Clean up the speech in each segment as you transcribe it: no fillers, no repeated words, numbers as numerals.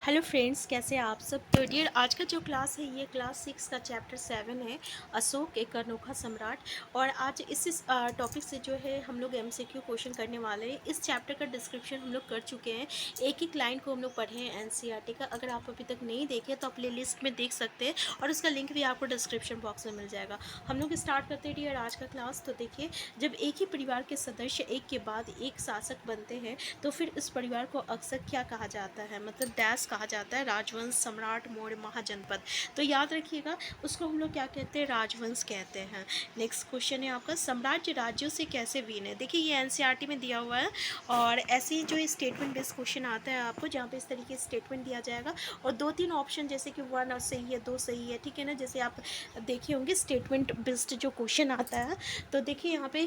Hello friends, कैसे हैं आप सब। तो डियर, आज का जो क्लास है ये क्लास 6 का चैप्टर 7 है, अशोक एक अनोखा सम्राट। और आज इस टॉपिक से जो है हम लोग एमसीक्यू क्वेश्चन करने वाले हैं। इस चैप्टर का डिस्क्रिप्शन हम लोग कर चुके हैं, एक एक लाइन को हम लोग पढ़े हैं एनसीईआरटी का। अगर आप अभी तक नहीं देखे तो आप प्ले लिस्ट में देख सकते हैं और उसका लिंक भी आपको डिस्क्रिप्शन बॉक्स में मिल जाएगा। हम लोग स्टार्ट करते हैं डियर आज का क्लास। तो देखिए, जब एक ही परिवार के सदस्य एक के बाद एक शासक बनते हैं तो फिर इस परिवार को अक्सर क्या कहा जाता है, मतलब डैश कहा जाता है, राजवंश, सम्राट, मौर्य, महाजनपद। तो याद रखिएगा, उसको हम लोग क्या कहते हैं, राजवंश कहते हैं। नेक्स्ट क्वेश्चन है आपका, साम्राज्य राज्यों से कैसे भिन्न है। देखिए, ये एनसीईआरटी में दिया हुआ है और ऐसे ही जो स्टेटमेंट बेस्ड क्वेश्चन आता है आपको, जहाँ पे इस तरीके से स्टेटमेंट दिया जाएगा और दो तीन ऑप्शन, जैसे कि 1 और सही है, 2 सही है, ठीक है ना। जैसे आप देखे होंगे स्टेटमेंट बेस्ड जो क्वेश्चन आता है, तो देखिए यहाँ पे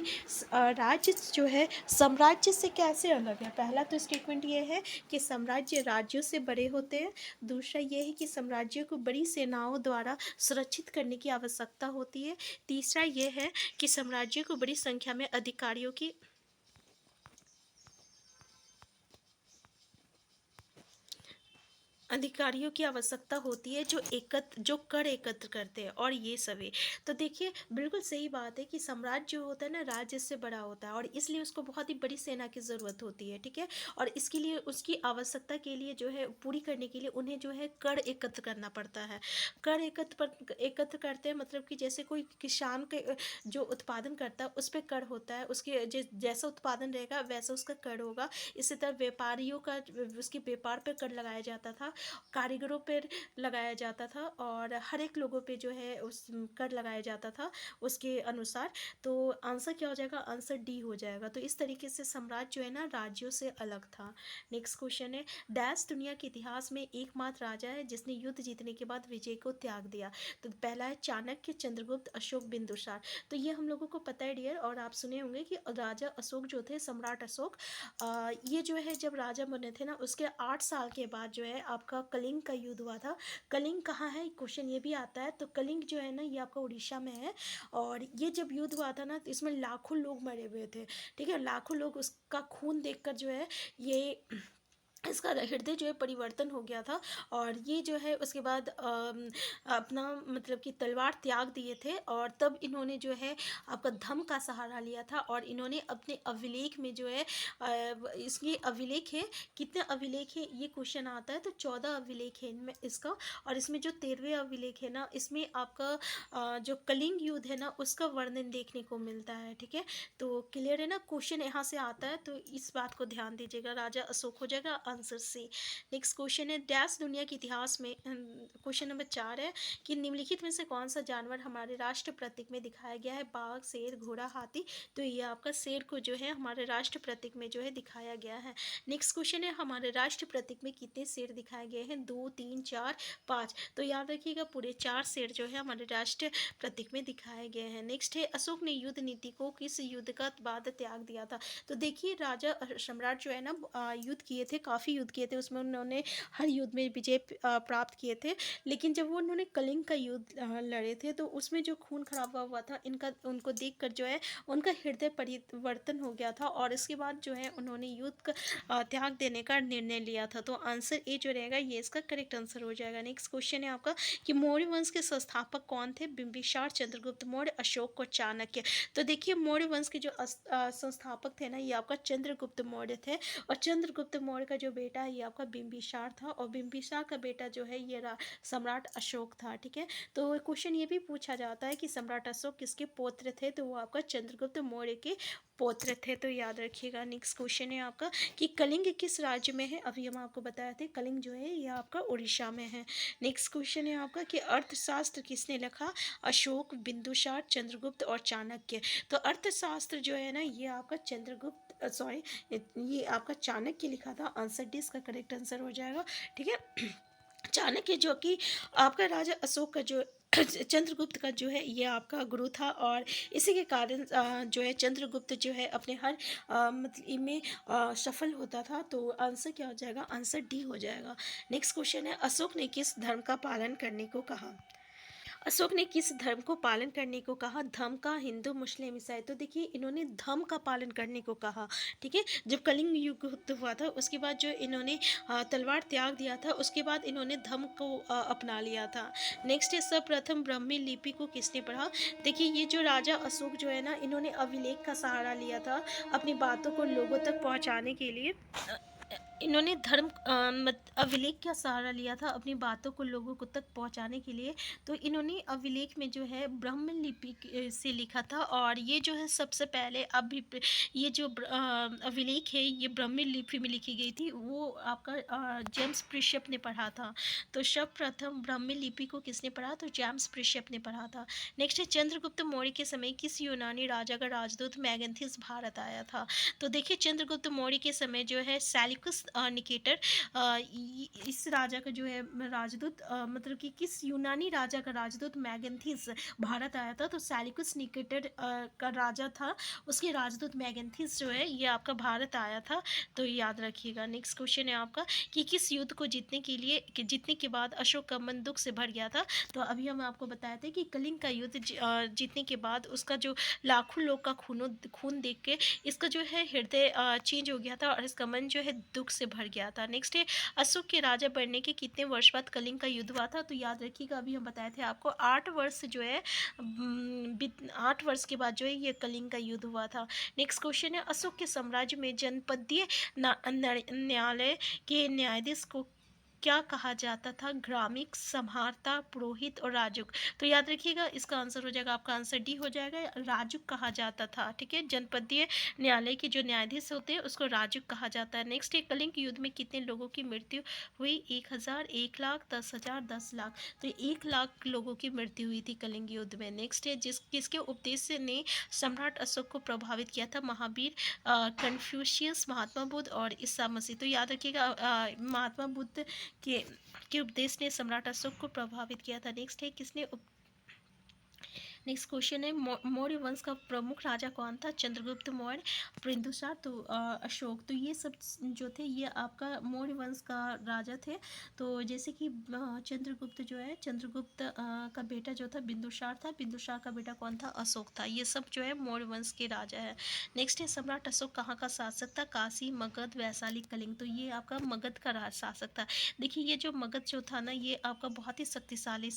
राज्य जो है साम्राज्य से कैसे अलग है। पहला तो स्टेटमेंट ये है कि साम्राज्य राज्यों से बड़े होते हैं। दूसरा ये है कि साम्राज्य को बड़ी सेनाओं द्वारा सुरक्षित करने की आवश्यकता होती है। तीसरा ये है कि साम्राज्य को बड़ी संख्या में अधिकारियों की आवश्यकता होती है जो कर एकत्र करते हैं और ये सभी। तो देखिए, बिल्कुल सही बात है कि साम्राज्य जो होता है ना, राज्य से बड़ा होता है और इसलिए उसको बहुत ही बड़ी सेना की ज़रूरत होती है, ठीक है। और इसके लिए उसकी आवश्यकता के लिए जो है पूरी करने के लिए उन्हें जो है कर एकत्र करना पड़ता है। कर एकत्र करते हैं, मतलब कि जैसे कोई किसान के जो उत्पादन करता है उस पर कर होता है, उसके जैसा उत्पादन रहेगा वैसा उसका कर होगा। इसी तरह व्यापारियों का उसके व्यापार पर कर लगाया जाता था, कारीगरों पर लगाया जाता था और हर एक लोगों पे जो है उस कर लगाया जाता था उसके अनुसार। तो आंसर क्या हो जाएगा, आंसर डी हो जाएगा। तो इस तरीके से सम्राट जो है ना राज्यों से अलग था। नेक्स्ट क्वेश्चन है, डैश दुनिया के इतिहास में एकमात्र राजा है जिसने युद्ध जीतने के बाद विजय को त्याग दिया। तो पहला है चाणक्य, चंद्रगुप्त, अशोक, बिंदुसार। तो ये हम लोगों को पता है डियर, और आप सुने होंगे कि राजा अशोक जो थे, सम्राट अशोक, ये जो है जब राजा बने थे ना, उसके 8 साल के बाद जो है आपका कलिंग का युद्ध हुआ था। कलिंग कहाँ है, क्वेश्चन ये भी आता है। तो कलिंग जो है ना, ये आपका उड़ीसा में है। और ये जब युद्ध हुआ था ना, तो इसमें लाखों लोग मरे हुए थे, ठीक है। लाखों लोग, उसका खून देखकर जो है ये इसका हृदय जो है परिवर्तन हो गया था। और ये जो है उसके बाद अपना मतलब कि तलवार त्याग दिए थे और तब इन्होंने जो है आपका धम्म का सहारा लिया था। और इन्होंने अपने अभिलेख में जो है इसकी अभिलेख है, कितने अभिलेख है ये क्वेश्चन आता है। तो 14 अभिलेख है इनमें इसका। और इसमें जो 13वें अभिलेख है ना, इसमें आपका जो कलिंग युद्ध है ना उसका वर्णन देखने को मिलता है, ठीक है। तो क्लियर है ना, क्वेश्चन यहाँ से आता है तो इस बात को ध्यान दीजिएगा। राजा अशोक हो जाएगा आंसर सी। नेक्स्ट क्वेश्चन है, डैश दुनिया के इतिहास में, क्वेश्चन नंबर 4 है कि निम्नलिखित में से कौन सा जानवर हमारे राष्ट्र प्रतीक में दिखाया गया है। बाघ, शेर, घोड़ा, हाथी। तो ये आपका शेर को जो है हमारे राष्ट्र प्रतीक में जो है दिखाया गया है। नेक्स्ट क्वेश्चन है, हमारे राष्ट्र प्रतीक में कितने शेर दिखाए गए हैं। 2, 3, 4, 5। तो याद रखिएगा, पूरे 4 शेर जो है हमारे राष्ट्र प्रतीक में दिखाए गए हैं। नेक्स्ट है, अशोक ने युद्ध नीति को किस युद्ध का बाद त्याग दिया था। तो देखिए, राजा सम्राट जो है ना युद्ध किए थे, काफ़ी युद्ध किए थे, उसमें उन्होंने हर युद्ध में विजय प्राप्त किए थे। लेकिन जब वो उन्होंने कलिंग का युद्ध लड़े थे तो उसमें जो खून खराबा हुआ था इनका, उनको देखकर जो है उनका हृदय परिवर्तन हो गया था और इसके बाद जो है उन्होंने युद्ध का त्याग देने का निर्णय लिया था। तो आंसर ए जो रहेगा ये इसका करेक्ट आंसर हो जाएगा। नेक्स्ट क्वेश्चन है आपका कि मौर्य वंश के संस्थापक कौन थे। बिंबिसार, चंद्रगुप्त मौर्य, अशोक और चाणक्य। तो देखिए, मौर्य वंश के जो संस्थापक थे ना, ये आपका चंद्रगुप्त मौर्य थे। और चंद्रगुप्त मौर्य का जो बेटा है ये आपका बिंबिसार था और बिंबिसार का बेटा जो है ये सम्राट अशोक था, ठीक है। तो क्वेश्चन ये भी पूछा जाता है कि सम्राट अशोक किसके पौत्र थे। तो वो आपका चंद्रगुप्त मौर्य के पौत्र थे। तो याद रखिएगा। नेक्स्ट क्वेश्चन है आपका कि कलिंग किस राज्य में है। अभी हम आपको बताए थे कलिंग जो है ये आपका उड़ीसा में है। नेक्स्ट क्वेश्चन है आपका कि अर्थशास्त्र किसने लिखा। अशोक, बिंदुसार, चंद्रगुप्त और चाणक्य। तो अर्थशास्त्र जो है ना ये आपका चंद्रगुप्त, सॉरी, ये आपका चाणक्य लिखा था। आंसर डी इसका करेक्ट आंसर हो जाएगा, ठीक है। चाणक्य जो कि आपका राजा अशोक का जो चंद्रगुप्त का जो है ये आपका गुरु था और इसी के कारण जो है चंद्रगुप्त जो है अपने हर मतलब में सफल होता था। तो आंसर क्या हो जाएगा, आंसर डी हो जाएगा। नेक्स्ट क्वेश्चन है, अशोक ने किस धर्म का पालन करने को कहा। अशोक ने किस धर्म को पालन करने को कहा? धर्म का, हिंदू, मुस्लिम, ईसाई। तो देखिए इन्होंने धर्म का पालन करने को कहा। ठीक है, जब कलिंग युद्ध हुआ था उसके बाद जो इन्होंने तलवार त्याग दिया था, उसके बाद इन्होंने धर्म को अपना लिया था। नेक्स्ट है, सर्वप्रथम ब्राह्मी लिपि को किसने पढ़ा? देखिए ये जो राजा अशोक जो है ना, इन्होंने अभिलेख का सहारा लिया था अपनी बातों को लोगों तक पहुंचाने के लिए। इन्होंने अभिलेख का सहारा लिया था अपनी बातों को लोगों को तक पहुंचाने के लिए। तो इन्होंने अभिलेख में जो है ब्राह्मण लिपि से लिखा था, और ये जो है सबसे पहले ये जो अभिलेख है ये ब्राह्मण लिपि में लिखी गई थी, वो आपका जेम्स प्रिशप ने पढ़ा था। तो सर्वप्रथम ब्राह्मण लिपि को किसने पढ़ा? तो जेम्स प्रिशप ने पढ़ा था। नेक्स्ट है, चंद्रगुप्त मौर्य के समय किस यूनानी राजा का राजदूत मैगंथिस भारत आया था? तो देखिए चंद्रगुप्त मौर्य के समय जो है सैलिकस निकेटर इस राजा का जो है राजदूत, मतलब कि किस यूनानी राजा का राजदूत मैगंथिस भारत आया था? तो सैलिकस निकेटर का राजा था, उसके राजदूत मैगंथिस जो है ये आपका भारत आया था। तो याद रखिएगा। नेक्स्ट क्वेश्चन है आपका कि किस युद्ध को जीतने के बाद अशोक का मन दुख से भर गया था? तो अभी हम आपको बताए थे कि कलिंग का युद्ध जीतने के बाद उसका जो लाखों लोग का खून देख के इसका जो है हृदय चेंज हो गया था और इसका मन जो है दुख से भर गया था। नेक्स्ट है, अशोक के राजा बनने के कितने वर्ष बाद कलिंग का युद्ध हुआ था? तो याद रखिएगा अभी हम बताए थे आपको 8 वर्ष जो है 8 वर्ष के बाद जो है ये कलिंग का युद्ध हुआ था। नेक्स्ट क्वेश्चन है, अशोक के साम्राज्य में जनपदीय न्यायालय के न्यायाधीश को क्या कहा जाता था? ग्रामिक, सम्हारता, पुरोहित और राजुक। तो याद रखिएगा इसका आंसर हो जाएगा, आपका आंसर डी हो जाएगा, राजुक कहा जाता था। ठीक है, जनपदीय न्यायालय के जो न्यायाधीश होते हैं उसको राजुक कहा जाता है। नेक्स्ट है, कलिंग युद्ध में कितने लोगों की मृत्यु हुई? 1,000, 1,00,000, 10,000, 10,00,000। तो 1,00,000 लोगों की मृत्यु हुई थी कलिंग युद्ध में। नेक्स्ट है, किसके उपदेश ने सम्राट अशोक को प्रभावित किया था? महावीर, कन्फ्यूशियस, महात्मा बुद्ध और ईसा मसीह। तो याद रखिएगा महात्मा बुद्ध के उपदेश ने सम्राट अशोक को प्रभावित किया था। नेक्स्ट है, नेक्स्ट क्वेश्चन है, मौर्य वंश का प्रमुख राजा कौन था? चंद्रगुप्त मौर्य, बिंदुसार, तो अशोक। तो ये सब जो थे ये आपका मौर्य वंश का राजा थे। तो जैसे कि चंद्रगुप्त जो है, चंद्रगुप्त का बेटा जो था बिंदुसार था, बिंदुसार का बेटा कौन था? अशोक था। ये सब जो है मौर्य वंश के राजा है। नेक्स्ट है, सम्राट अशोक कहाँ का शासक था? काशी, मगध, वैशाली, कलिंग। तो ये आपका मगध का शासक था। देखिए ये जो मगध जो था ना ये आपका बहुत ही शक्तिशाली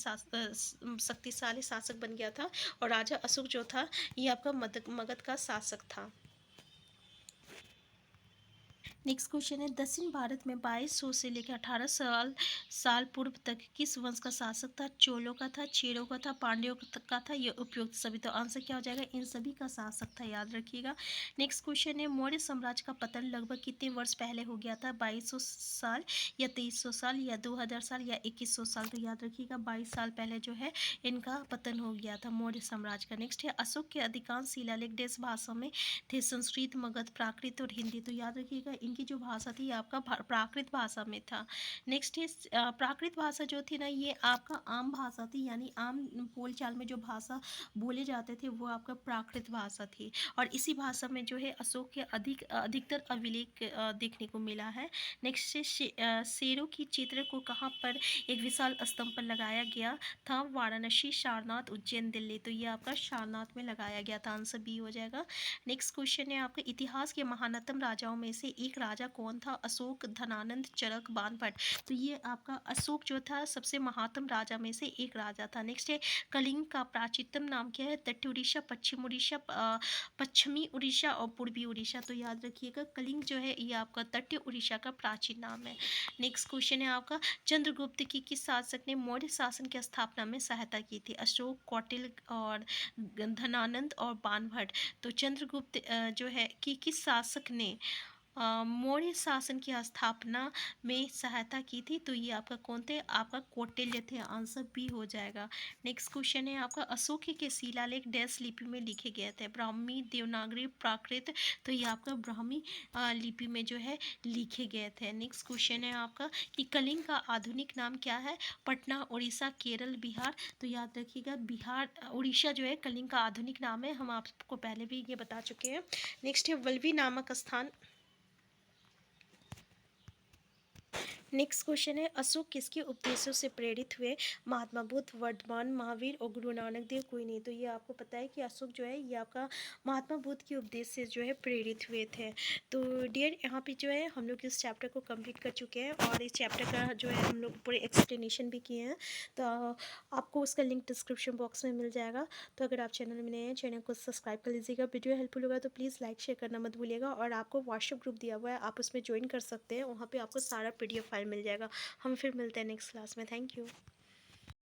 शासक बन गया था, और राजा अशोक जो था ये आपका मगध का शासक था। नेक्स्ट क्वेश्चन है, दक्षिण भारत में 2200 से लेकर 1800 साल पूर्व तक किस वंश का शासक था? चोलों का था, चेरों का था, पांड्यों का था, ये उपयुक्त सभी। तो आंसर क्या हो जाएगा? इन सभी का शासक था, याद रखिएगा। नेक्स्ट क्वेश्चन है, मौर्य साम्राज्य का पतन लगभग कितने वर्ष पहले हो गया था? 2200 साल या 2300 साल या 2000 साल या 2100 साल। तो याद रखिएगा 22 साल पहले जो है इनका पतन हो गया था मौर्य साम्राज्य का। नेक्स्ट है, अशोक के अधिकांश शिलालेख देश भाषा में थे? संस्कृत, मगध, प्राकृत और हिंदी। तो याद रखिएगा इनकी जो भाषा थी आपका प्राकृत भाषा में था। नेक्स्ट है, प्राकृत भाषा जो थी ना ये आपका आम भाषा थी, यानी आम बोलचाल में जो भाषा बोले जाते थे वो आपका प्राकृत भाषा थी, और इसी भाषा में जो है अशोक के अधिकतर अभिलेख देखने को मिला है। नेक्स्ट है, शेरों की चित्र को कहाँ पर एक विशाल स्तंभ पर लगाया गया था? वाराणसी, सारनाथ, उज्जैन, दिल्ली। तो ये आपका सारनाथ में लगाया गया था, आंसर बी हो जाएगा। नेक्स्ट क्वेश्चन है आपका, इतिहास के महानतम राजाओं में से एक राजा कौन था? अशोक, धनानंद, चरक, बाणभट्ट। तो ये आपका अशोक जो था सबसे महानतम राजा में से एक राजा था। नेक्स्ट है, कलिंग का प्राचीनतम नाम क्या है? तटीय उड़ीसा, पश्चिम उड़ीसा, पश्चिमी उड़ीसा और पूर्वी उड़ीसा। तो याद रखिएगा कलिंग जो है ये आपका तटीय उड़ीसा का प्राचीन नाम है। नेक्स्ट क्वेश्चन है आपका, चंद्रगुप्त की किस शासक ने मौर्य शासन की स्थापना में सहायता की थी? अशोक, कौटिल्य और धनानंद और बाणभट्ट। तो चंद्रगुप्त जो है कि किस शासक ने मौर्य शासन की स्थापना में सहायता की थी? तो ये आपका कौन थे? आपका कौटिल्य थे, आंसर बी हो जाएगा। नेक्स्ट क्वेश्चन है आपका, अशोक के शिलालेख डैश लिपि में लिखे गए थे? ब्राह्मी, देवनागरी, प्राकृत। तो ये आपका ब्राह्मी लिपि में जो है लिखे गए थे। नेक्स्ट क्वेश्चन है आपका कि कलिंग का आधुनिक नाम क्या है? पटना, उड़ीसा, केरल, बिहार। तो याद रखिएगा बिहार, उड़ीसा जो है कलिंग का आधुनिक नाम है, हम आपको पहले भी ये बता चुके हैं। नेक्स्ट है, वल्लभी नामक स्थान नेक्स्ट क्वेश्चन है, अशोक किसके उपदेशों से प्रेरित हुए? महात्मा बुद्ध, वर्धमान, महावीर और गुरु नानक देव, कोई नहीं। तो ये आपको पता है कि अशोक जो है ये आपका महात्मा बुद्ध के उपदेश से जो है प्रेरित हुए थे। तो डियर, यहाँ पे जो है हम लोग इस चैप्टर को कंप्लीट कर चुके हैं और इस चैप्टर का जो है हम लोग पूरे एक्सप्लेनेशन भी किए हैं। तो आपको उसका लिंक डिस्क्रिप्शन बॉक्स में मिल जाएगा। तो अगर आप चैनल में नए हैं, चैनल को सब्सक्राइब कर लीजिएगा। वीडियो हेल्पफुल होगा तो प्लीज़ लाइक शेयर करना मत भूलिएगा। और आपको व्हाट्सएप ग्रुप दिया हुआ है, आप उसमें ज्वाइन कर सकते हैं। वहाँ पे आपको सारा PDF फाइल मिल जाएगा। हम फिर मिलते हैं नेक्स्ट क्लास में। Thank you.